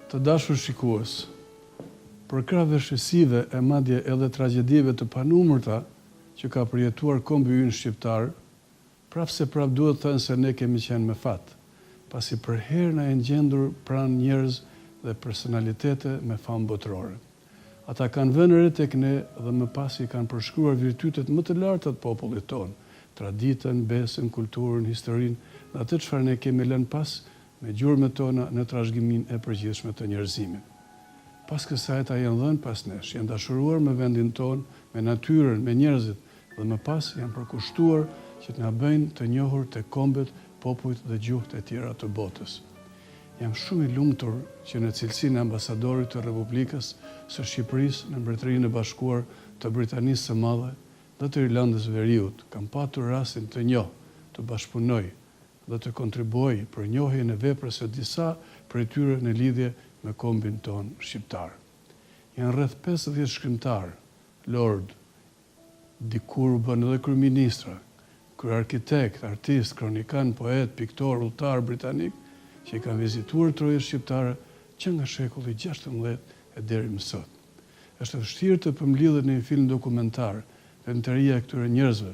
Të dashur shikues, për krah veshësive e madje edhe tragjedive të panumërta që ka përjetuar kombi ynë shqiptar, prapë se prapë duhet thënë se ne kemi qenë me fat, pasi për herë na e ngjendur pranë njerëz dhe personalitete me famë botërore. Ata kanë vënë re tek ne dhe më pas i kanë përshkruar virtytet më të larta të popullit tonë, traditën, besën, kulturën, historinë dhe atë çfarë ne kemi lënë pas me gjurmët tona në trashëgimin e përgjithshme të njerëzimit. Pas kësaj ata janë dhënë pas nesh, janë dashuruar me vendin tonë, me natyrën, me njerëzit dhe më pas janë përkushtuar që të na bëjnë të njohur te kombet, popujt dhe gjuhët e tjera të botës. Jam shumë i lumtur që në cilësinë e ambasadorit të Republikës së Shqipërisë në Mbretërinë e Bashkuar të Britanisë së Madhe dhe të Irlandës Veriut kam patur rastin të njoh, të bashkëpunoj dhe të kontribuoj për njohjen e veprës së disa prej tyre në lidhje me kombin ton shqiptar. Janë rreth 50 shkrimtar, lord, dikur u bën edhe kryeministra, kryearkitekt, artist, kronikan, poet, piktor, udhëtar britanik që kanë vizituar trojet shqiptare që nga shekulli 16 e deri më sot. Është vështirë të përmbledhet në një film dokumentar vemëtaria e këtyre njerëzve,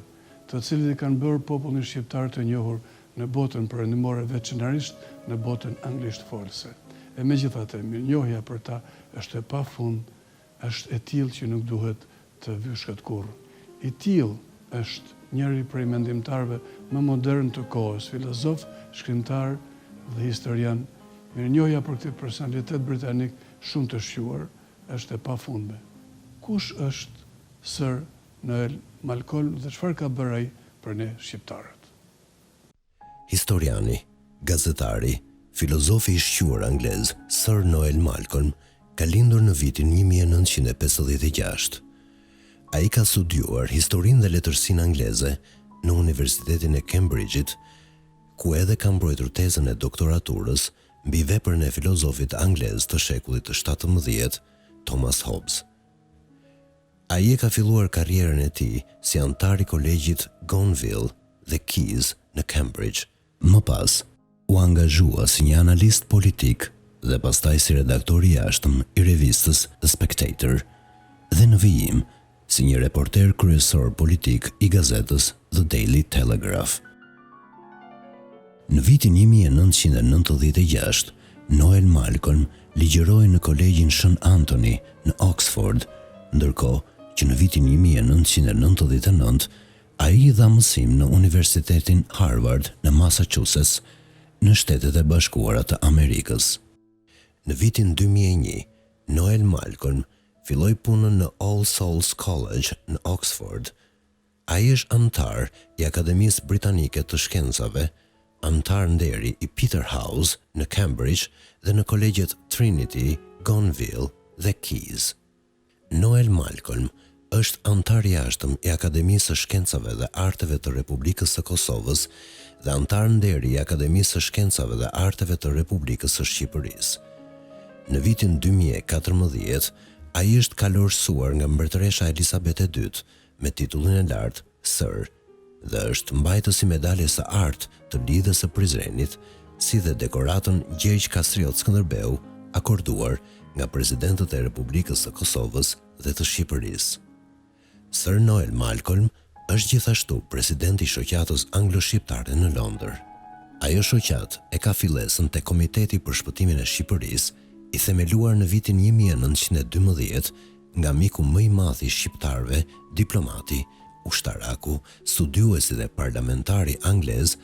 të cilët i kanë bërë popullin shqiptar të njohur në botën perëndimore, veçanërisht në botën anglisht folse. E megjithatë, mirënjohja për ta është e pafund, është e tillë që nuk duhet të vyshket kurrë. I tillë është njëri prej mendimtarëve më modern të kohës, filozof, shkrimtar dhe historian. Mirënjohja për këtë personalitet britanik shumë të shquar është e pafundme. Kush është Sir Noel Malcolm dhe çfarë ka bërë ai për ne shqiptarët? Historiani, gazetari, filozofi i shquar anglez Sir Noel Malcolm ka lindur në vitin 1956. Ai ka studiuar historinë dhe letërsinë angleze në Universitetin e Cambridge-it, ku edhe ka mbrojtur tezën e doktoraturës mbi veprën e filozofit anglez të shekullit të 17, Thomas Hobbes. Ai e ka filluar karrierën e tij si antar i kolegjit Gonville dhe Keys në Cambridge. Më pas, u angazhua si një analist politik dhe pastaj si redaktor i jashtëm i revistës The Spectator dhe në vijim si një reporter kryesor politik i gazetës The Daily Telegraph. Në vitin 1996, Noel Malcolm ligjëroi në kolegjin St. Anthony në Oxford, ndërkohë që në vitin 1999 ai dha mësim në Universitetin Harvard në Massachusetts, në Shtetet e Bashkuara të Amerikës. Në vitin 2001, Noel Malcolm filloi punën në All Souls College në Oxford. Ai është antar i Akademisë Britanike të Shkencave, antar nderi i Peterhouse në Cambridge dhe në kolegjet Trinity, Gonville dhe Keys. Noel Malcolm është antar i jashtëm i Akademisë së Shkencave dhe Arteve të Republikës së Kosovës dhe antar nderi i Akademisë së Shkencave dhe Arteve të Republikës së Shqipërisë. Në vitin 2014, ai është kalorësuar nga mbretëresha Elizabeth II me titullin e lartë Sir dhe është mbajtës i medaljes së artë të lidhjes së Prizrenit, si dhe dekoratën Gjergj Kastriot Skënderbeu, akorduar nga presidentët e Republikës së Kosovës dhe të Shqipërisë. Sir Noel Malcolm është gjithashtu president i shoqatës anglo-shqiptare në Londër. Ajo shoqat e ka fillesën te Komiteti për Shpëtimin e Shqipërisë, i themeluar në vitin 1912 nga miku më i madh i shqiptarëve, diplomati, ushtaraku, studiuesi dhe parlamentari anglez,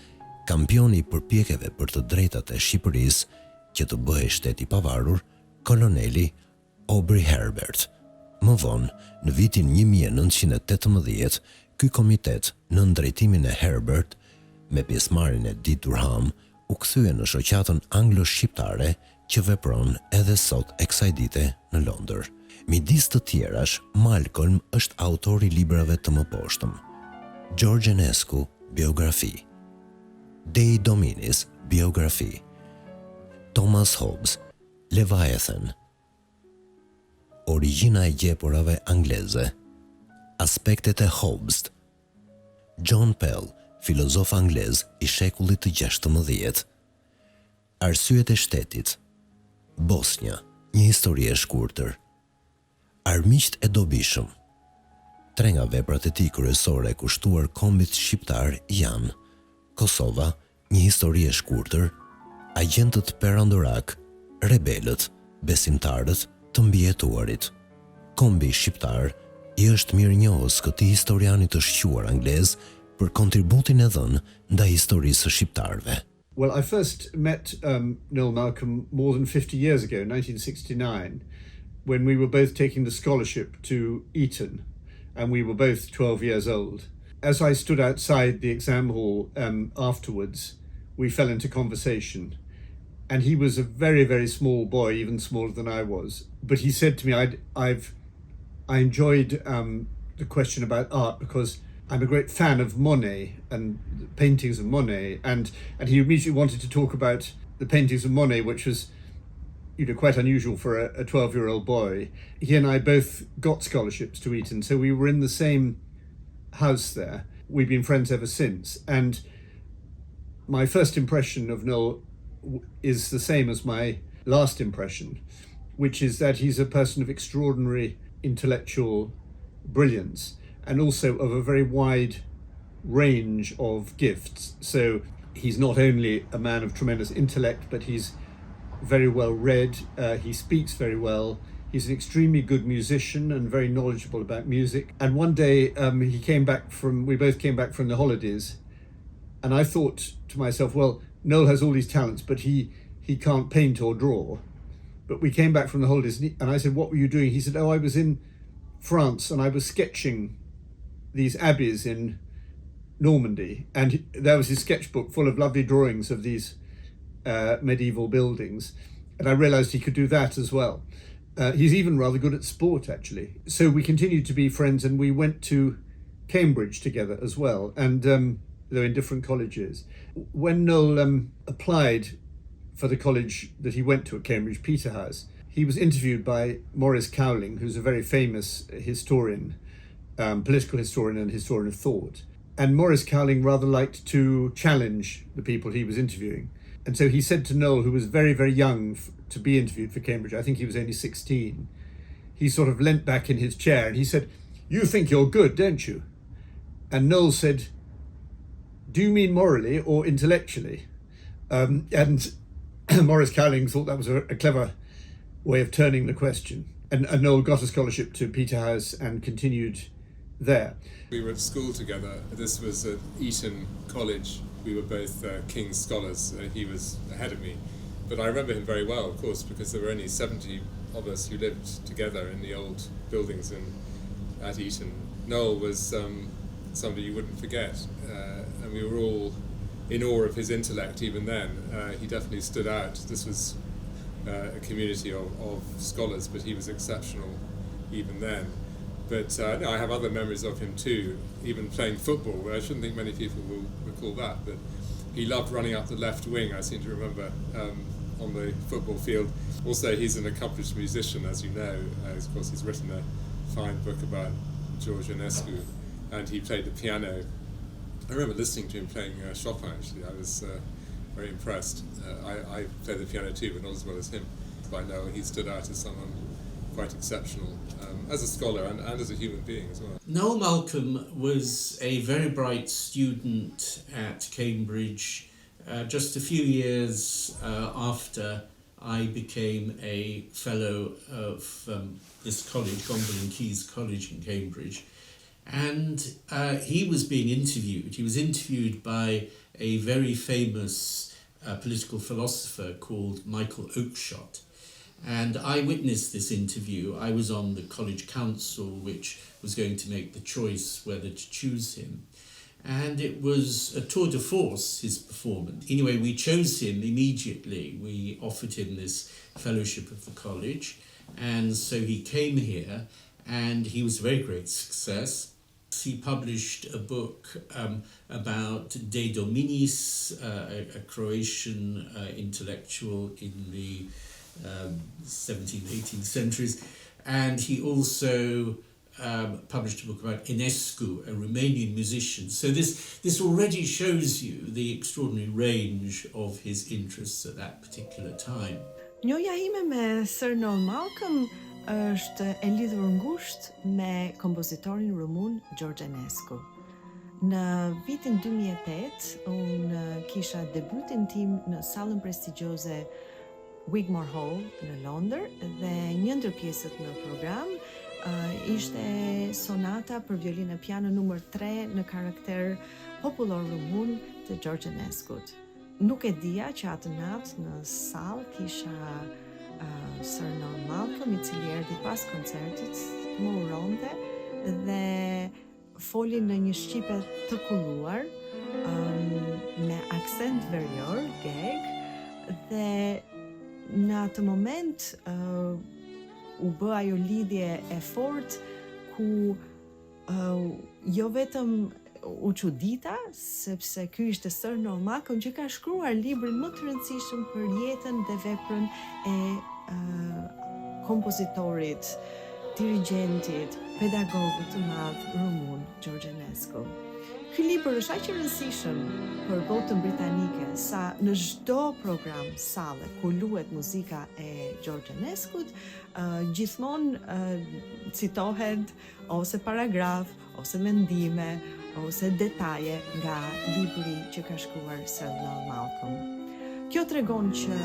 kampioni i përpjekjeve për të drejtat e Shqipërisë që të bëhej shtet i pavarur, koloneli Aubrey Herbert. Më vonë, në vitin 1918, ky komitet në drejtimin e Herbert, me pjesëmarrjen e D. Durham, u kthye në shoqatën anglo-shqiptare që vepron edhe sot e kësaj dite në Londër. Midis të tjerash, Malcolm është autor i librave të mëposhtëm: George Enescu, biografi; Dei Dominis, biografi; Thomas Hobbes, Leviathan; Origjina e gjeporave angleze; Aspektet e Hobbes; John Pell, filozof anglez i shekullit të 16; Arsyet e shtetit; Bosnia, një histori e shkurtër. Armiqt e dobishëm. Tre nga veprat e tij kryesore e kushtuar kombit shqiptar janë Kosova, një histori e shkurtër, Agjentët perandorak, Rebelët, Besimtarët të mbijetuarit. Kombi shqiptar i është mirënjohës këtij historianit të shquar anglez për kontributin e dhënë ndaj historisë së shqiptarëve. Well, I first met Noel Malcolm more than 50 years ago, 1969, when we were both taking the scholarship to Eton, and we were both 12 years old. As I stood outside the exam hall afterwards, we fell into conversation. And he was a very, very small boy, even smaller than I was. But he said to me, I enjoyed the question about art because I'm a great fan of Monet and the paintings of Monet. And he immediately wanted to talk about the paintings of Monet, which was, quite unusual for a 12-year-old boy. He and I both got scholarships to Eton, so we were in the same house there. We've been friends ever since. And my first impression of Noel is the same as my last impression, which is that he's a person of extraordinary intellectual brilliance and also of a very wide range of gifts. So he's not only a man of tremendous intellect, but he's very well read, he speaks very well, he's an extremely good musician and very knowledgeable about music. And one day we both came back from the holidays, and I thought to myself, well, Noel has all these talents, but he can't paint or draw. But we came back from the holidays, and I said, what were you doing? He said, I was in France and I was sketching these abbeys in Normandy. And there was his sketchbook full of lovely drawings of these medieval buildings. And I realized he could do that as well. He's even rather good at sport, actually. So we continued to be friends, and we went to Cambridge together as well. And though in different colleges. When Noel applied for the college that he went to at Cambridge, Peterhouse, he was interviewed by Maurice Cowling, who's a very famous historian, political historian and historian of thought. And Maurice Cowling rather liked to challenge the people he was interviewing. And so he said to Noel, who was very, very young to be interviewed for Cambridge, I think he was only 16, he sort of leant back in his chair and he said, "You think you're good, don't you?" And Noel said, "Do you mean morally or intellectually?" And Maurice Cowling thought that was a clever way of turning the question. And Noel got a scholarship to Peterhouse and continued there. We were at school together. This was at Eton College. We were both King's Scholars. He was ahead of me. But I remember him very well, of course, because there were only 70 of us who lived together in the old buildings at Eton. Noel was somebody you wouldn't forget. And we were all in awe of his intellect even then. He definitely stood out. This was a community of scholars, but he was exceptional even then. But I have other memories of him too, even playing football, where I shouldn't think many people will recall that, but he loved running up the left wing, I seem to remember, on the football field. Also, he's an accomplished musician, as you know. Of course, he's written a fine book about George Enescu, and he played the piano. I remember listening to him playing Chopin, actually. I was very impressed. I played the piano too, but not as well as him. By now, he stood out as someone quite exceptional, as a scholar and as a human being as well. Noel Malcolm was a very bright student at Cambridge. Just a few years after I became a fellow of this college, Gomble and Keys College in Cambridge. And he was being interviewed. He was interviewed by a very famous political philosopher called Michael Oakeshott. And I witnessed this interview. I was on the college council, which was going to make the choice whether to choose him. And it was a tour de force, his performance. Anyway, we chose him immediately. We offered him this fellowship of the college. And so he came here, and he was a very great success. He published a book about De Dominis, a Croatian intellectual in the 17th, 18th centuries. And he also published a book about Enescu, a Romanian musician. So this already shows you the extraordinary range of his interests at that particular time. Njoja ime me Sir Noel Malcolm është e lidhur ngushtë me kompozitorin rumun George Enescu. Në vitin 2008, unë kisha debutin tim në sallën prestigjioze Wigmore Hall në Londër dhe një ndër pjesët në program ishte sonata për violinë e piano numër 3 në karakter popullor rumun të George Enescut. Nuk e dija që atë natë në sallë kisha Sir Noel Malcolm, I cili erdhi pas koncertit, më uronte dhe foli në një shqipe të kulluar, me aksent verior, geg, dhe në atë moment u bë ajo lidhje e fortë ku jo vetëm u çudita, sepse ky ishte Sir Noel Malcolm që ka shkruar librin më të rëndësishëm për jetën dhe veprën e kompozitorit, dirigentit, pedagogut të madh rumun George Enescu. Ky libër është aq I rëndësishëm për botën britanike sa në çdo program salle ku luhet muzika e George Enescut, gjithmonë citohet ose paragraf, ose mendime, ose detaje nga libri që ka shkruar Sir Noel Malcolm. Kjo tregon që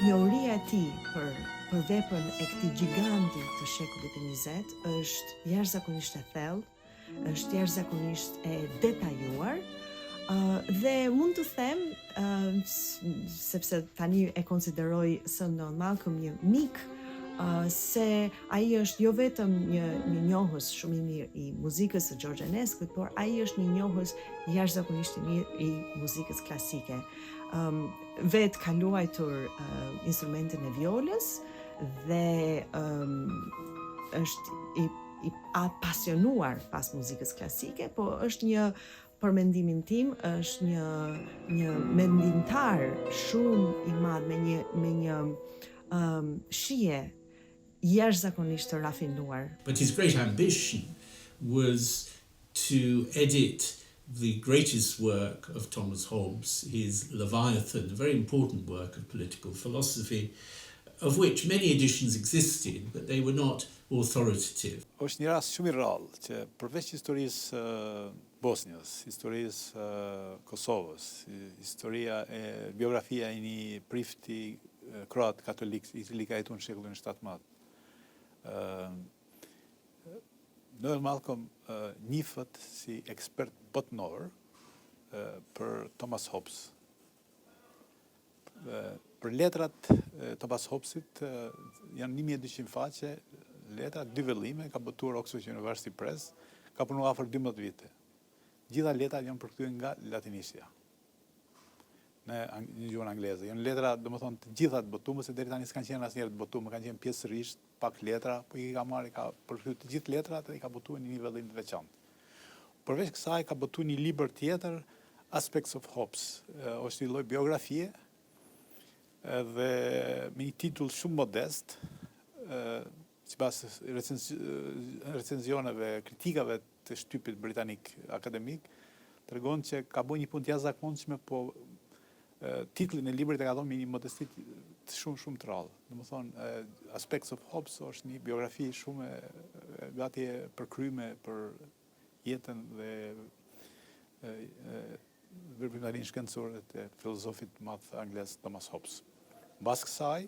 njohuria e tij për veprën e këtij giganti të shekullit të 20 është jashtëzakonisht e thellë, është jashtëzakonisht e detajuar, dhe mund të them, sepse tani e konsideroj Sir Noel Malcolm një mik, se ai është jo vetëm një njohës shumë I mirë I muzikës së George Enescut, por ai është një njohës jashtëzakonisht I mirë I muzikës klasike. Vetë ka luajtur instrumentin e violës dhe është I apasionuar pas muzikës klasike, po është një, për mendimin tim, është një mendimtar shumë I madh me një shije jashtëzakonisht të rafinuar. But his great ambition was to edit the greatest work of Thomas Hobbes, his Leviathan, a very important work of political philosophy, of which many editions existed, but they were not authoritative. Është një rast shumë I rrallë që përveç historisë Bosnjës, historisë Kosovës, biografia I një prifti kroat katolik I cili ka jetuar në shekullin 17. Noel Malcolm njihet si ekspert botnor për Thomas Hobbes. Për letrat Thomas Hobbesit janë 1200 faqe, letra, 2 vëllime, ka botuar Oxford University Press, ka punuar afër 12 vite. Gjitha letrat janë përkthyer nga latinishtja në gjuhën angleze. Janë letra, domethënë, të gjitha të botuara, deri tani s'kan qenë asnjëherë të botuara, kanë qenë pjesërisht pak letra, po I ka marrë, ka përkthyer të gjithë letrat dhe I ka botuar në një vëllim të veçantë. Përveç kësaj ka botuar një libër tjetër, Aspects of Hobbes, është një lloj biografie dhe me një titull shumë modest, sipas recenzioneve, kritikave të shtypit britanik akademik, tregon që ka bërë një punë të jashtëzakonshme, po titullin e librit e ka dhënë me një modesti shumë të rrallë. Domethënë, Aspects of Hobbes është një biografi shumë gati e përkryme për jetën dhe veprimtarinë shkencore të filozofit të madh anglez Thomas Hobbes. Mbas kësaj,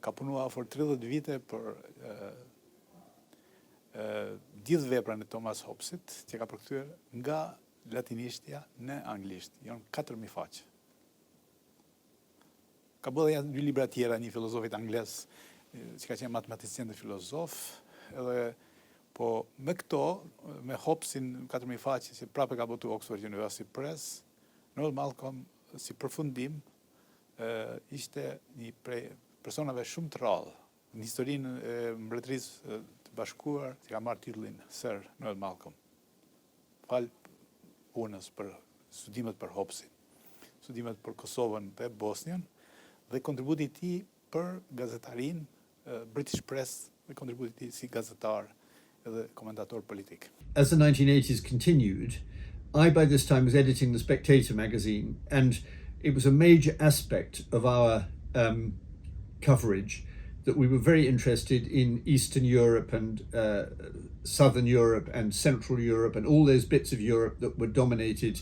ka punuar afër 30 vite për gjithë veprën e Thomas Hobbesit, që ka përkthyer nga latinishtja në anglisht. Janë 4000 faqe. Ka bërë edhe 2 libra tjera, një filozofit anglez, që ka qenë matematicien dhe filozof, edhe po me këto, me Hobbesin 4000 faqe, që prapë ka botuar Oxford University Press, Noel Malcolm, si përfundim, ishte një prej personave shumë të rrallë në historinë e Mbretërisë të Bashkuar, që ka marrë titullin Sir Noel Malcolm. Fal punës për studimet për Hobbesin, studimet për Kosovën dhe Bosnjën, dhe kontributi I tij për gazetarin British Press dhe kontributi I tij si gazetar edhe komentator politik. As the 1980s continued, I by this time was editing the Spectator magazine, and it was a major aspect of our coverage that we were very interested in Eastern Europe and Southern Europe and Central Europe and all those bits of Europe that were dominated,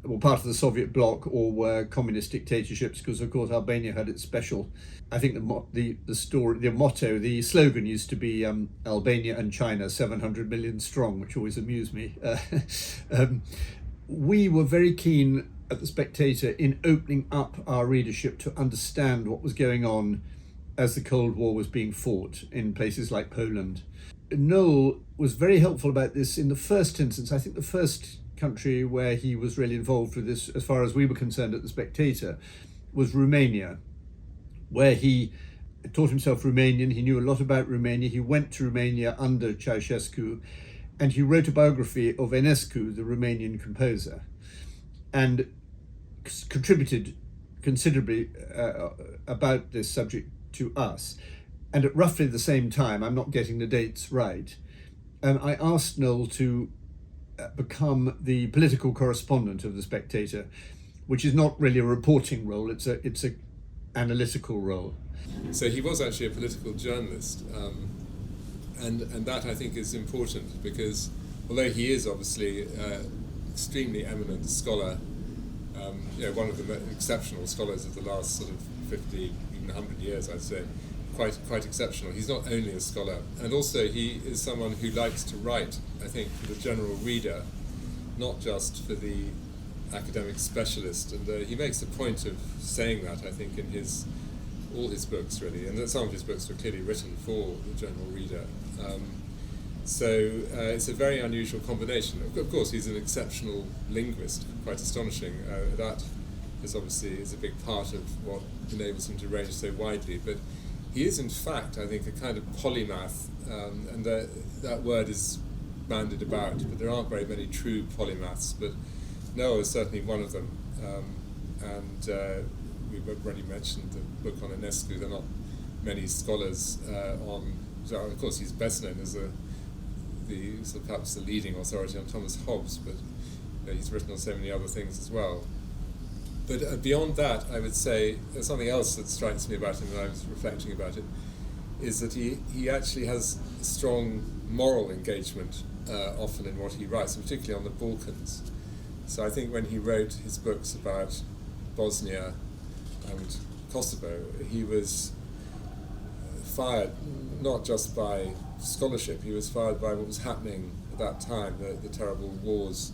were part of the Soviet bloc or were communist dictatorships, because of course Albania had its special. I think the slogan used to be Albania and China 700 million strong, which always amused me. We were very keen at The Spectator in opening up our readership to understand what was going on as the Cold War was being fought in places like Poland. Noel was very helpful about this in the first instance. I think the first country where he was really involved with this, as far as we were concerned at The Spectator, was Romania, where he taught himself Romanian. He knew a lot about Romania. He went to Romania under Ceausescu, and he wrote a biography of Enescu, the Romanian composer, and contributed considerably about this subject to us. And at roughly the same time, I'm not getting the dates right, I asked Noel to become the political correspondent of The Spectator, which is not really a reporting role, it's a analytical role. So he was actually a political journalist, and that I think is important, because although he is obviously extremely eminent scholar, one of the exceptional scholars of the last sort of 50, even 100 years, I'd say, quite exceptional. He's not only a scholar, and also he is someone who likes to write, I think, for the general reader, not just for the academic specialist. And he makes a point of saying that, I think, in all his books, really, and some of his books were clearly written for the general reader. So it's a very unusual combination. Of course, he's an exceptional linguist, quite astonishing. That is obviously a big part of what enables him to range so widely. But he is, in fact, I think, a kind of polymath, and that word is bandied about, but there aren't very many true polymaths. But Noel is certainly one of them. We've already mentioned the book on Enescu. There are not many scholars on. So of course, he's best known as perhaps the leading authority on Thomas Hobbes, but he's written on so many other things as well. But beyond that, I would say there's something else that strikes me about him when I was reflecting about it, is that he actually has a strong moral engagement often in what he writes, and particularly on the Balkans. So I think when he wrote his books about Bosnia and Kosovo, he was fired not just by scholarship, he was fired by what was happening at that time, the terrible wars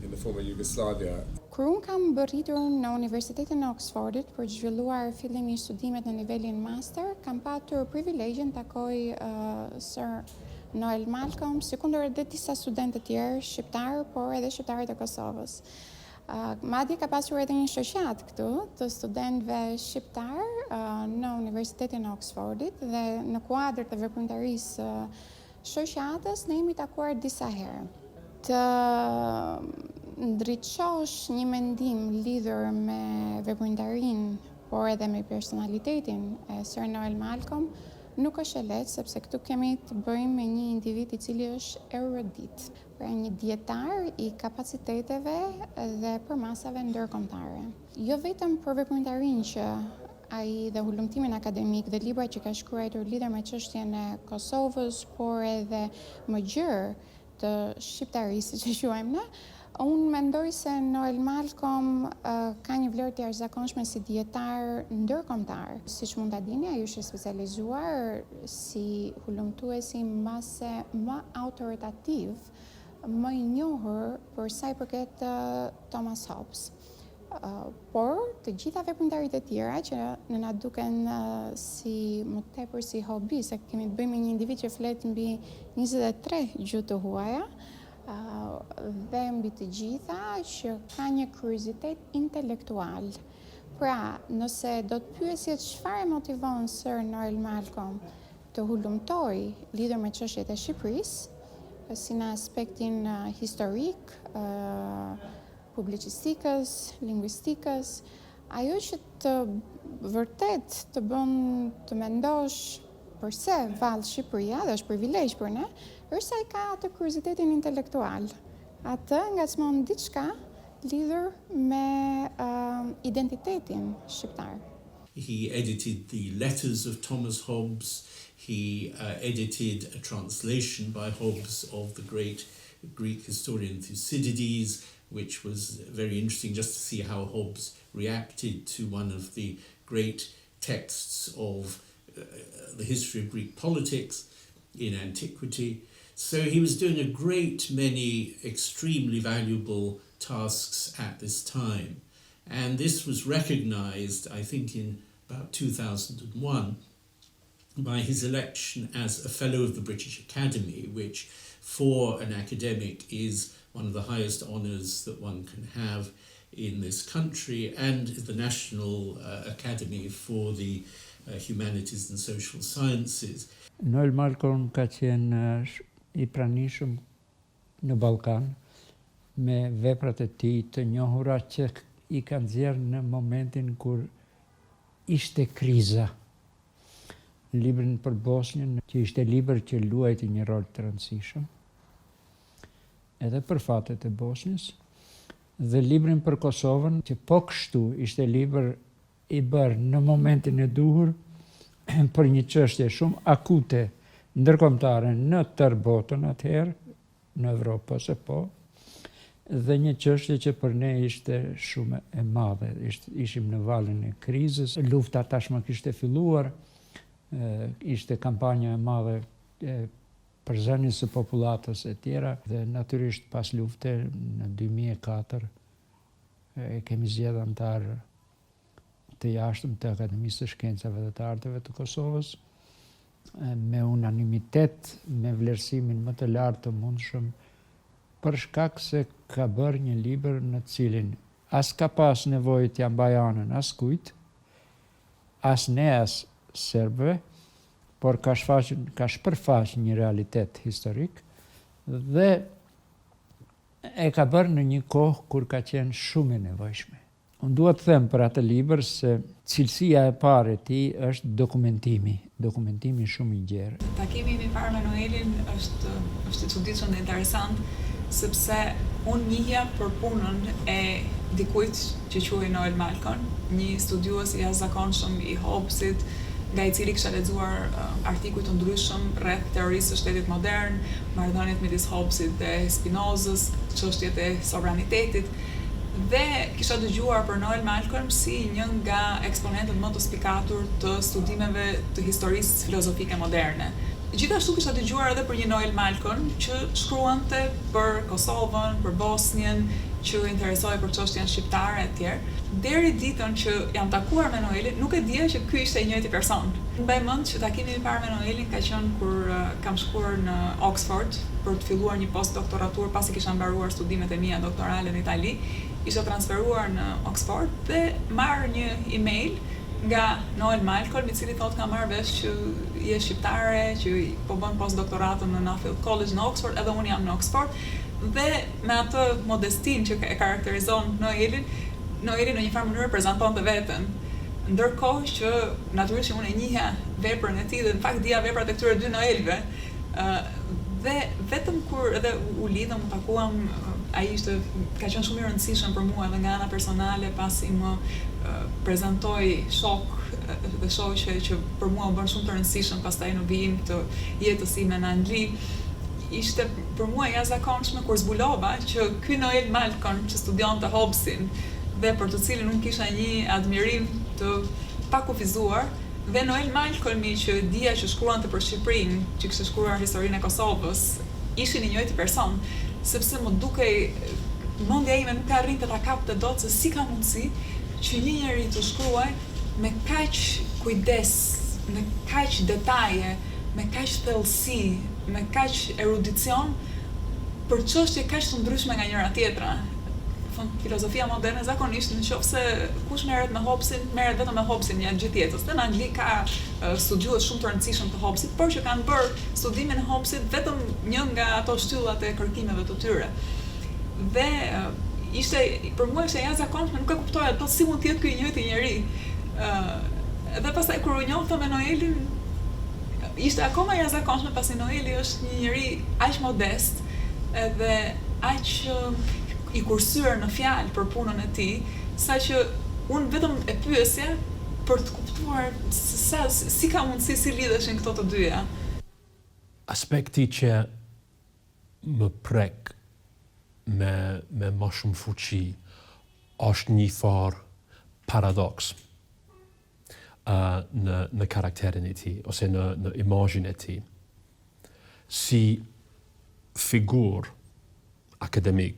in the former Yugoslavia. Kur unë kam bërritur në Universitetin e Oxfordit për të zhvilluar fillimisht studimet në nivelin master, kam patur privilegjin të takoj Sir Noel Malcolm, si kundër edhe disa studentë të tjerë shqiptarë, por edhe shqiptarët e Kosovës. Madje ka pasur edhe një shoqat këtu të studentëve shqiptar në Universitetin e Oxfordit, dhe në kuadër të veprimtarisë shoqatës ne jemi takuar disa herë. Të ndriçosh një mendim lidhur me veprimtarinë, por edhe me personalitetin e Sir Noel Malcolm, nuk është e lehtë, sepse këtu kemi të bëjmë me një individ i cili është erudit, pra një dietar i kapaciteteve dhe përmasave ndërkombëtare. Jo vetëm për veprimtarinë që ai dhe hulumtimin akademik dhe librat që ka shkruar lidhur me çështjen e Kosovës, por edhe më gjerë të shqiptarisë, që quajmë ne. Unë mendoj se Noel Malcolm ka një vlerë të jashtëzakonshme si dietar ndërkombëtar. Siç mund ta dini, ai është specializuar si hulumtuesi mbase më autoritativ, më i njohur për sa i përket Thomas Hobbes. Por të gjitha veprimtarit e tjera që në na duken si më tepër si hobi, se kemi të bëjmë një individ që flet mbi 23 gjuhë të huaja, dhe mbi të gjitha që ka një kuriozitet intelektual. Pra, nëse do të pyesjet çfarë motivon Sir Noel Malcolm të hulumtoj lidhur me çështjet e Shqipërisë, si në aspektin historik, publicistikës, lingvistikës, ajo që të vërtet të bën të mendosh përse vallë Shqipëria, dhe është privilegj për ne, është sa i ka atë kuriozitetin intelektual. Atë ngacmon diçka lidhur me identitetin shqiptar. He edited the letters of Thomas Hobbes. He edited a translation by Hobbes of the great Greek historian Thucydides, which was very interesting just to see how Hobbes reacted to one of the great texts of the history of Greek politics in antiquity. So he was doing a great many extremely valuable tasks at this time. And this was recognized, I think, in about 2001 by his election as a Fellow of the British Academy, which for an academic is one of the highest honours that one can have in this country, and the National Academy for the Humanities and Social Sciences. Noel Malcolm ka qenë I pranishëm në Ballkan me veprat e tij të njohura që I ka nxjerrë në momentin kur ishte kriza. Në librin për Bosnjën, që ishte libër që luajti një rol të rëndësishëm, edhe për fatet e Bosnjës, dhe librin për Kosovën, që po kështu ishte libër I bërë në momentin e duhur për një çështje shumë akute ndërkombëtare në tërë botën atëherë, në Evropë ose po, dhe një çështje që për ne ishte shumë e madhe. Ishim në valin e krizës, lufta tashmë kishte filluar, ishte kampanja e madhe e përzënies së popullatës e tjera, dhe natyrisht pas lufte në 2004 kemi zgjedhur antar të jashtëm të Akademisë së Shkencave dhe të Arteve të Kosovës, me unanimitet, me vlerësimin më të lartë të mundshëm, për shkak se ka bërë një libër në cilin as ka pas nevojë t'ja mbaj anën as kujt, as ne as serbëve, por ka shpërfaq një realitet historik dhe e ka bërë në një kohë kur ka qenë shumë e nevojshme. Unë duhet të them për atë libër se cilësia e parë e tij është dokumentimi shumë I gjerë. Takimi I parë me Noelin është I çuditshëm dhe interesant, sepse unë njihja për punën e dikujt që quhej Noel Malcolm, një studiues I jashtëzakonshëm I Hobbesit, nga I cili kisha lexuar artikuj të ndryshëm rreth teorisë së shtetit modern, marrëdhëniet midis Hobbesit dhe Spinozës, çështjet e sovranitetit, dhe kisha dëgjuar për Noel Malcolm si një nga eksponentët më të spikatur të studimeve të historisë filozofike moderne. Gjithashtu kisha dëgjuar edhe për një Noel Malcolm që shkruante për Kosovën, për Bosnjën, që interesoi për çështjen shqiptare e tjerë. Deri ditën që jam takuar me Noelin, nuk e dija që ky ishte I njëjti person. Mbaj mend që takimi I parë me Noelin ka qenë kur kam shkuar në Oxford për të filluar një postdoktoraturë pasi kisha mbaruar studimet e mia doktorale në Itali. Isha transferuar në Oxford dhe marr një email nga Noel Malcolm, I cili thotë ka marrë vesh që je shqiptare, që po bën postdoktoratën në Nuffield College në Oxford, edhe unë jam në Oxford, dhe me atë modestin që e karakterizon Noelin në një farë mënyrë prezantonte veten. Ndërkohë që natyrisht që unë e njihja veprën e tij dhe në fakt dija veprat e këtyre dy Noelve, dhe vetëm kur edhe u lidhëm, u takuam, ai ka qenë shumë I rëndësishëm për mua edhe nga ana personale, pasi më prezantoi shok dhe shoqe që për mua u bën shumë të rëndësishëm pastaj në vijim të jetës ime në Angli. Ishte për mua jashtëzakonshme kur zbulova që ky Noel Malcolm që studionte Hobbesin dhe për të cilin unë kisha një admirim të pakufizuar, dhe Noel Malcolmi që dija që shkruante për Shqipërinë, që kishte shkruar historinë e Kosovës, ishin I njëjti person, sepse më dukej mendja ime nuk arrinte ta kapte dot se si ka mundësi që një njeri të shkruaj me kaq kujdes, me kaq detaje, me kaq thellësi, me kaq erudicion për çështje kaq të ndryshme nga njëra tjetra. Filozofia moderne zakonisht nëse kush merret me Hobbesin, merret vetëm me Hobbesin gjatë gjithë jetës. Dhe në Angli ka studiues shumë të rëndësishëm të Hobbesit, por që kanë bërë studimin e Hobbesit vetëm një nga ato shtyllat e kërkimeve të tyre. Dhe për mua ishte jashtëzakonshme, nuk e kuptoja po si mund të jetë ky I njëjti njeri. Dhe pastaj kur u njohta me Noelin, ishte akoma jashtëzakonshme pasi Noeli është një njeri aq modest edhe aq I kursyer në fjalë për punën e tij, saqë unë vetëm e pyesja për të kuptuar si ka mundësi si lidheshin këto të dyja. Aspekti që më prek me më shumë fuqi është një farë paradoks në karakterin e tij ose në imazhin e tij. Si figur akademik,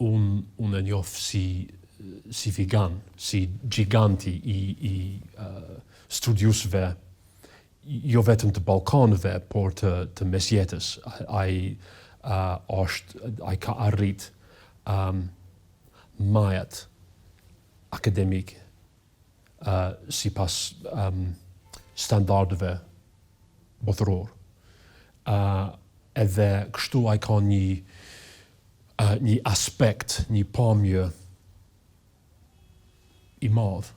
unë e njoh si vegan, si giganti i studiusve, jo vetëm të Ballkanëve, por të mesjetës. Ai ka arrit majat akademik sipas standardeve botëror. Edhe kështu ai ka një aspekt, një pamje i madh.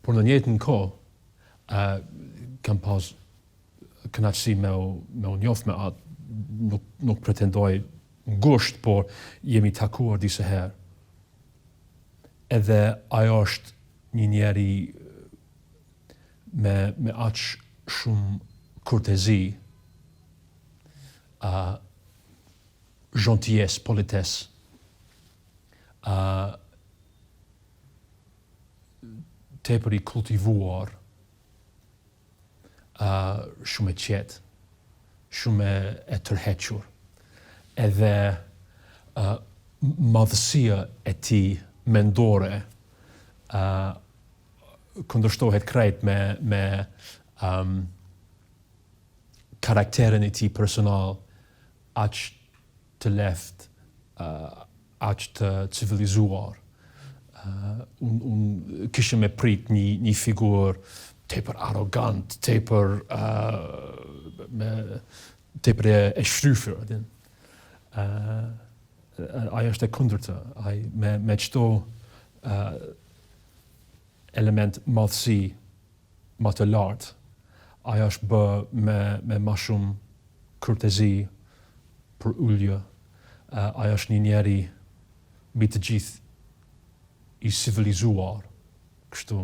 Por në njëjtën kohë, kam pas kënaqësi me u njoft me atë, nuk pretendoj ngusht, por jemi takuar disa herë. Edhe ajo është një njeri me aq shumë kurtezi, gentillesse, politesse, tepër i kultivuar, shumë e qetë, shumë e tërhequr. Edhe madhësia e tij mendore kundërshtohet krejt me karakterin e tij personal, aq të lehtë, aq të civilizuar. Unë kisha me prit një figur tepër arrogant, tepër e shtyfur. Ajo është e kundërta. Me çdo element madhësi më të lartë, ajo është bë me më shumë kurtezi, për ullje. Ajo është një njeri mbi të gjithë i civilizuar, kështu.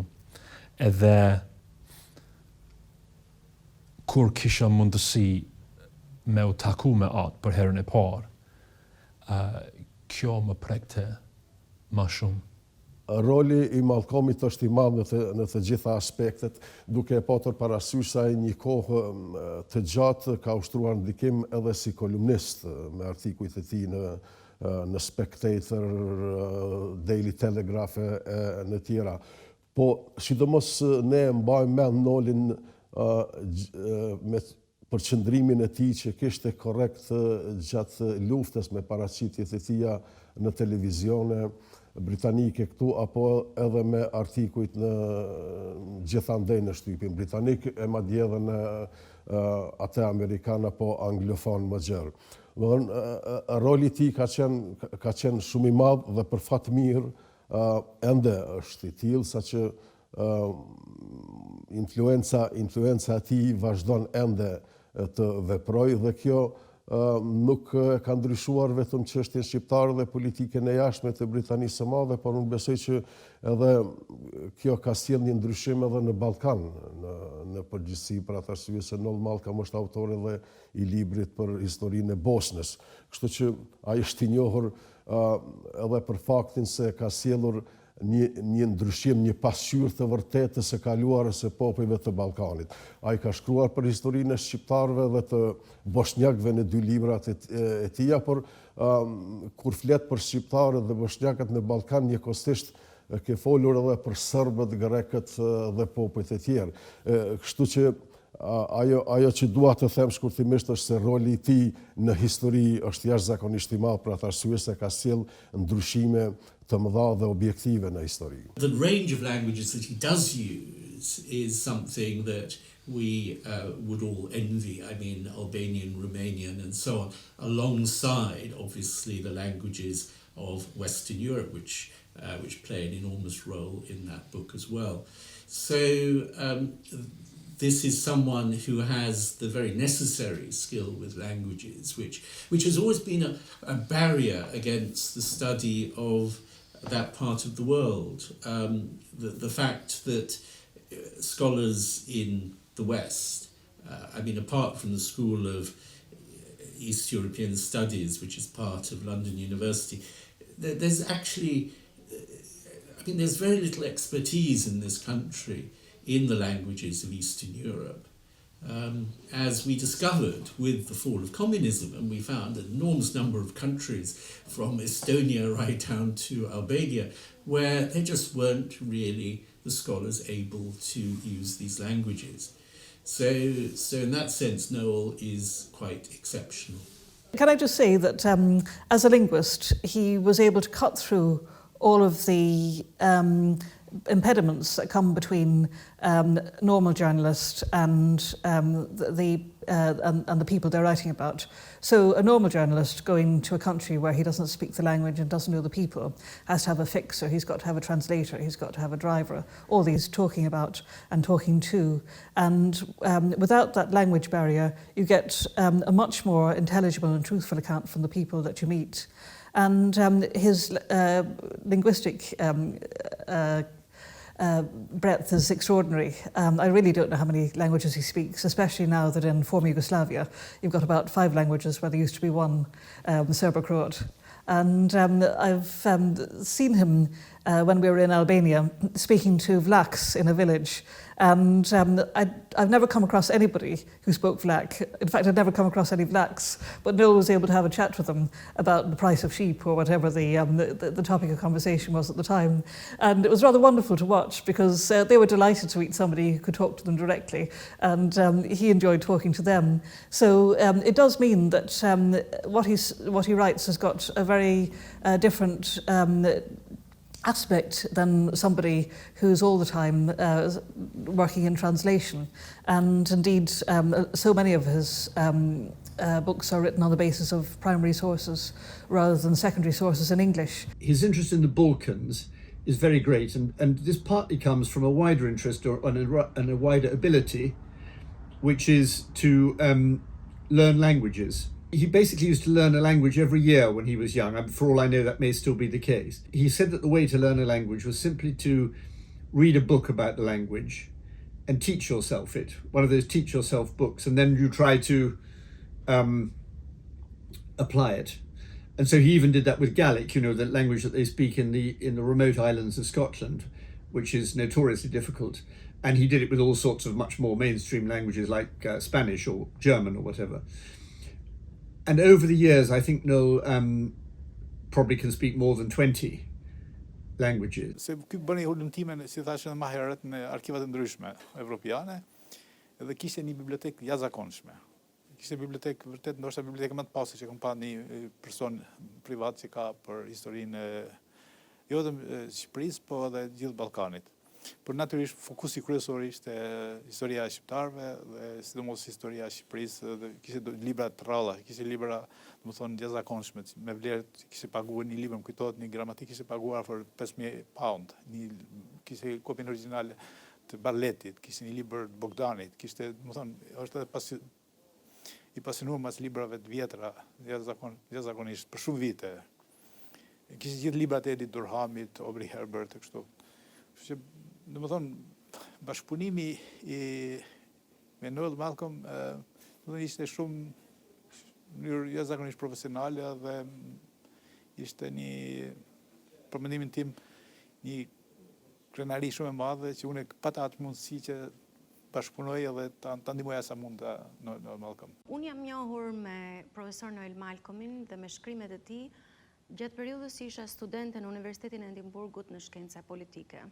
Edhe kur kisha mundësi me u taku me atë për herën e parë, kjo më prekte më shumë. Roli i Malcolmit është i madh në të gjitha aspektet, duke e patur parasysh se ai një kohë të gjatë ka ushtruar ndikim edhe si kolumnist me artikujt e tij në Spectator, Daily Telegraph e në tjera. Po, sidomos ne mbajmë mend Noelin me përqendrimin e tij që kishte korrekt gjatë luftës me paraqitjet e tija në televizione britanike këtu, apo edhe me artikujt në gjithandej në shtypin britanik, e madje edhe në atë amerikan apo anglofon më gjerë. Roli i tij ka qenë shumë i madh dhe për fat mirë ende është i tillë saqë influenca e tij vazhdon ende të veprojë dhe kjo nuk ka ndryshuar vetëm çështjen shqiptare dhe politikën e jashtme të Britanisë së Madhe, por unë besoj që edhe kjo ka sjellë një ndryshim edhe në Ballkan, në përgjithësi, për atë arsye se Noel Malcolm është autor edhe i librit për historinë e Bosnës. Kështu që ai është i njohur edhe për faktin se ka sjellur një ndryshim, një pasqyrë të vërtetë të së kaluarës së popujve të Ballkanit. Ai ka shkruar për historinë e shqiptarëve dhe të bosnjakëve në 2 librat e tija, por kur flet për shqiptarët dhe bosnjakët në Ballkan, njëkohësisht ke folur edhe për serbët, grekët dhe popujt e tjerë. Kështu që ajo që dua të them shkurtimisht është se roli i tij në histori është jashtëzakonisht i madh për atë arsye se ka sjell ndryshime të mëdha dhe objektive në histori. The range of languages that he does use is something that we would all envy. I mean, Albanian, Romanian, and so on, alongside, obviously, the languages of Western Europe, which play an enormous role in that book as well. So this is someone who has the very necessary skill with languages, which has always been a barrier against the study of that part of the world. The fact that scholars in the West, apart from the School of East European Studies, which is part of London University, there's actually, there's very little expertise in this country in the languages of Eastern Europe. As we discovered with the fall of communism, and we found an enormous number of countries from Estonia right down to Albania, where there just weren't really the scholars able to use these languages. So in that sense, Noel is quite exceptional. Can I just say that as a linguist, he was able to cut through all of the impediments that come between normal journalists and the people they're writing about. So a normal journalist going to a country where he doesn't speak the language and doesn't know the people has to have a fixer, he's got to have a translator, he's got to have a driver, all these talking about and talking to. And without that language barrier, you get a much more intelligible and truthful account from the people that you meet. And his linguistic breadth is extraordinary. I really don't know how many languages he speaks, especially now that in former Yugoslavia you've got about 5 languages where there used to be one, Serbo-Croat. And I've seen him when we were in Albania speaking to Vlachs in a village. And I've never come across anybody who spoke Vlach. In fact, I'd never come across any Vlachs, but Noel was able to have a chat with them about the price of sheep or whatever the topic of conversation was at the time. And it was rather wonderful to watch because they were delighted to meet somebody who could talk to them directly, and he enjoyed talking to them. So it does mean that what he writes has got a very different aspect than somebody who's all the time working in translation. And indeed, so many of his books are written on the basis of primary sources rather than secondary sources in English. His interest in the Balkans is very great, and this partly comes from a wider interest and a wider ability, which is to learn languages. He basically used to learn a language every year when he was young. For all I know, that may still be the case. He said that the way to learn a language was simply to read a book about the language and teach yourself it, one of those teach yourself books, and then you try to apply it. And so he even did that with Gaelic, the language that they speak in the remote islands of Scotland, which is notoriously difficult. And he did it with all sorts of much more mainstream languages like Spanish or German or whatever. And over the years, I think Noel probably can speak more than 20 languages. Se ky bëni hulumtimin, si thashë edhe më herët, në arkivat e ndryshme evropiane, edhe kishte një bibliotekë jashtëzakonshme. Kishte bibliotekë vërtet, ndoshta biblioteka më të pastër që kam pa një person privat që ka për historinë jo vetëm Shqipërisë, po edhe gjithë Ballkanit. Por natyrisht fokusi kryesor ishte historia e shqiptarëve dhe sidomos historia e Shqipërisë, dhe kishte libra të rralla, kishte libra, domethënë jashtëzakonshme, me vlerë, kishte paguar një libër, më kujtohet një gramatik kishte paguar për 5.000 pound, kishte kopjen origjinale të Balletit, kishte një libër të Bogdanit, kishte, domethënë, është edhe i pasinuar mas librave të vjetra, jashtëzakonisht për shumë vite. Kishte gjithë librat e Edith Durhamit, Aubrey Herbert e kështu. Kështu që domethënë bashkëpunimi me Noel Malcolm ishte shumë në mënyrë jashtëzakonisht profesionale dhe ishte për mendimin tim, një krenari shumë e madhe që unë pata atë mundësi që bashkëpunoj edhe ta ndihmoja sa mund Noel Malcolm. Unë jam njohur me profesor Noel Malcolmin dhe me shkrimet e tij gjatë periudhës që isha studente në Universitetin e Edimburgut në shkenca politike.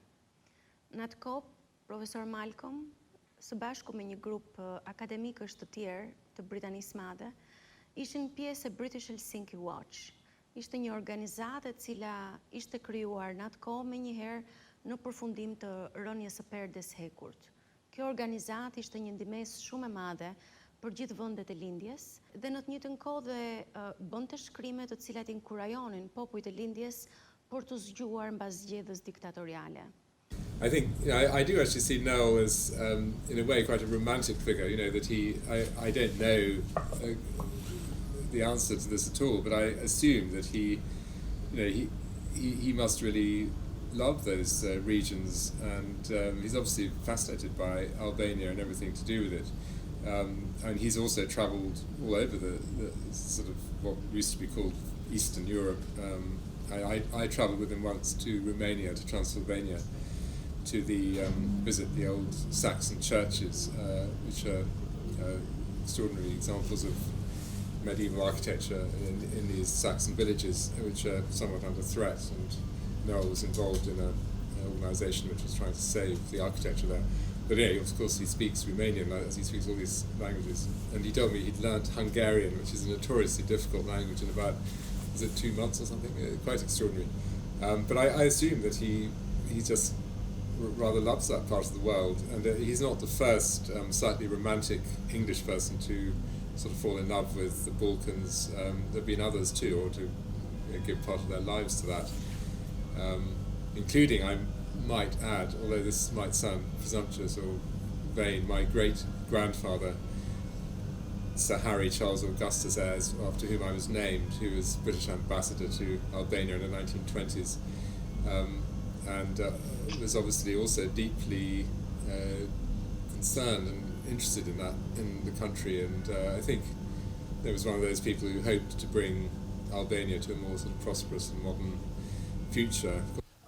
Në atë kohë, profesor Malcolm, së bashku me një grup akademikësh të tjerë të Britanisë Madhe, ishin pjesë e British Helsinki Watch. Ishte një organizatë e cila ishte krijuar në atë kohë menjëherë në përfundim të rënies së perdes hekurt. Kjo organizatë ishte një ndihmës shumë e madhe për gjithë vendet e lindjes dhe në të njëjtën kohë dhe bënte shkrime të cilat inkurajonin popujt e lindjes për të zgjuar mbas zgjedhjes diktatoriale. I think I do actually see Noel as, in a way, quite a romantic figure. That I don't know the answer to this at all, but I assume that he he must really love those regions, and he's obviously fascinated by Albania and everything to do with it. And he's also travelled all over the sort of what used to be called Eastern Europe. I travelled with him once to Romania, to Transylvania, to visit the old Saxon churches, which are extraordinary examples of medieval architecture in these Saxon villages, which are somewhat under threat. And Noel was involved in an organisation which was trying to save the architecture there. But yeah, of course he speaks Romanian, as he speaks all these languages. And he told me he'd learnt Hungarian, which is a notoriously difficult language, in about, was it 2 months or something? Quite extraordinary. But I assume that he just rather loves that part of the world, and he's not the first slightly romantic English person to sort of fall in love with the Balkans. There have been others too, or to give part of their lives to that, including, I might add, although this might sound presumptuous or vain, my great-grandfather, Sir Harry Charles Augustus Ayres, after whom I was named, who was British ambassador to Albania in the 1920s, and was obviously also deeply concerned and interested in that, in the country, and I think there was one of those people who hoped to bring Albania to a more sort of prosperous and modern future.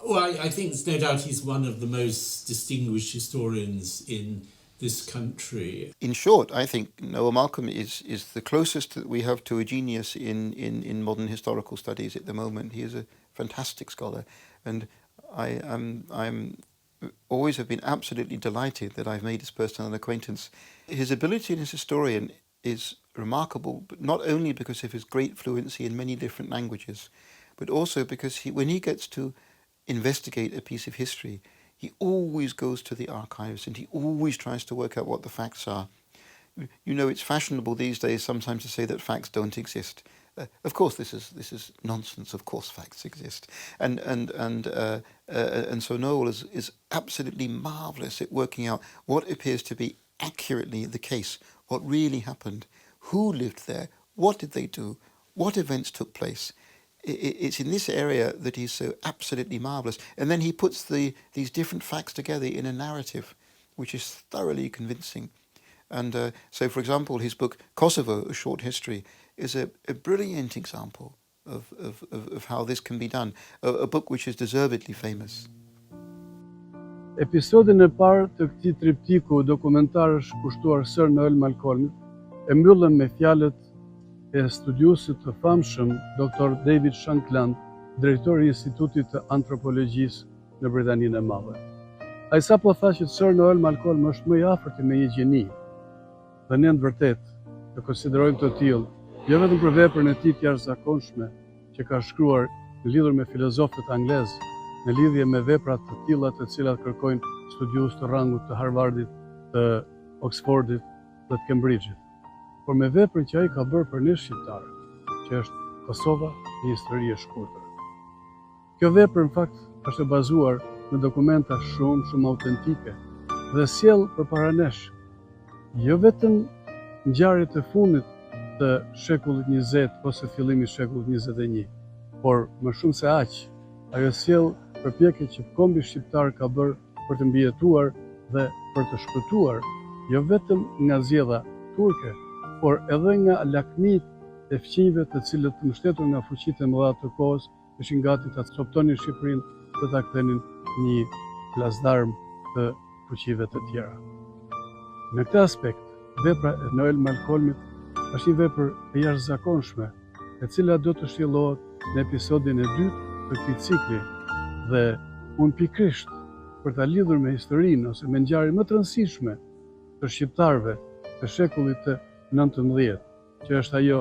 Well, I think there's no doubt he's one of the most distinguished historians in this country. In short, I think Noel Malcolm is the closest that we have to a genius in modern historical studies at the moment. He is a fantastic scholar, and I'm always have been absolutely delighted that I've made his personal acquaintance. His ability as a historian is remarkable, but not only because of his great fluency in many different languages, but also because when he gets to investigate a piece of history, he always goes to the archives and he always tries to work out what the facts are. You know, it's fashionable these days sometimes to say that facts don't exist. Of course, this is nonsense. Of course, facts exist, and so Noel is absolutely marvelous at working out what appears to be accurately the case, what really happened, who lived there, what did they do, what events took place. It's in this area that he's so absolutely marvelous, and then he puts these different facts together in a narrative, which is thoroughly convincing. And so, for example, his book Kosovo: A Short History is a brilliant example of how this can be done, a book which is deservedly famous. Episodin e parë të këtij triptiku dokumentarësh kushtuar Sir Noel Malcolmit e mbyllëm me fjalët e studiuesit të famshëm Dr. David Shankland, drejtori i Institutit të Antropologjisë në Britaninë e Madhe. Ai sapo tha që Sir Noel Malcolm është më i afërt me një gjeni, dhe ne në vërtet të konsiderojmë të tillë, jo vetëm për veprën e tij të jashtëzakonshme që ka shkruar lidhur me filozofët anglez, në lidhje me veprat të tilla të cilat kërkojnë studiues të rangut të Harvardit, të Oxfordit dhe të Cambridge-it, por me veprën që ai ka bërë për ne shqiptarët, që është Kosova, një histori e shkurtër. Kjo vepër në fakt është e bazuar në dokumenta shumë autentike dhe sjell përpara nesh jo vetëm ngjarjet e fundit të shekullit 20 ose fillimit shekullit 21, por më shumë se aq, ajo sjell përpjekje që kombi shqiptar ka bërë për të mbijetuar dhe për të shpëtuar jo vetëm nga zgjedhja turke, por edhe nga lakmit e fqinjve të cilët të mbështetur nga fuqitë e mëdha të kohës ishin gati ta coptonin Shqipërinë dhe ta kthenin një plasdarm të fuqive të tjera. Në këtë aspekt, vepra e Noel Malcolmit është një vepër e jashtëzakonshme, e cila do të shtjellohet në episodin e dytë të këtij cikli, dhe unë pikërisht për ta lidhur me historinë ose me ngjarjen më të rëndësishme të shqiptarëve të shekullit të 19, që është ajo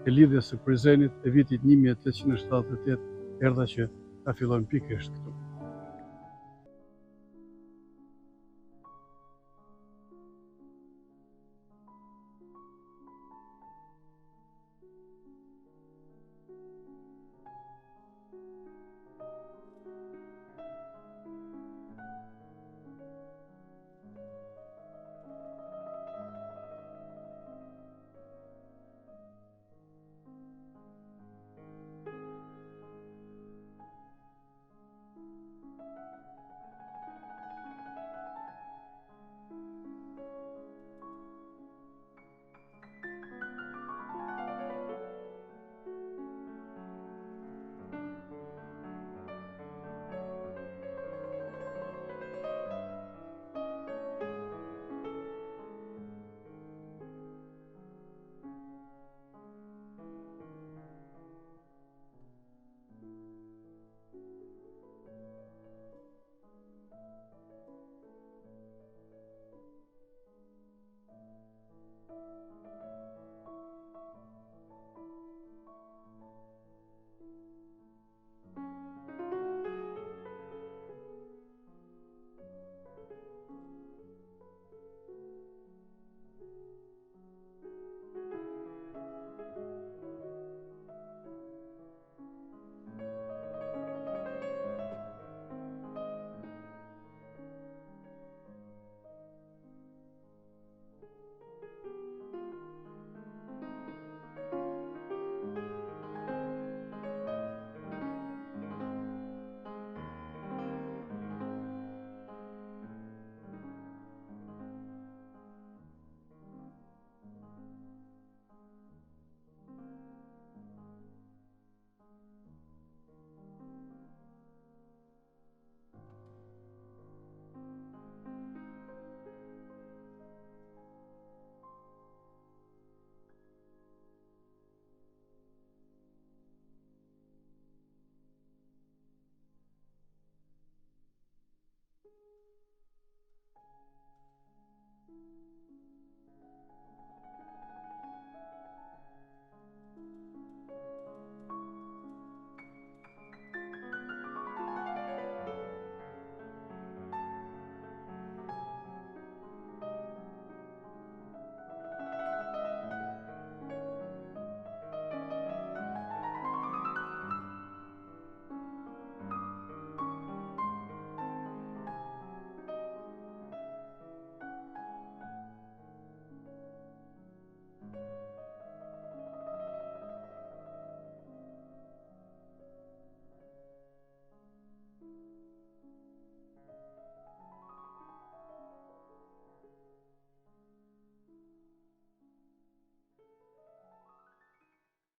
e lidhjes së Prizrenit e vitit 1878, erdha që ta fillojmë pikërisht këtu.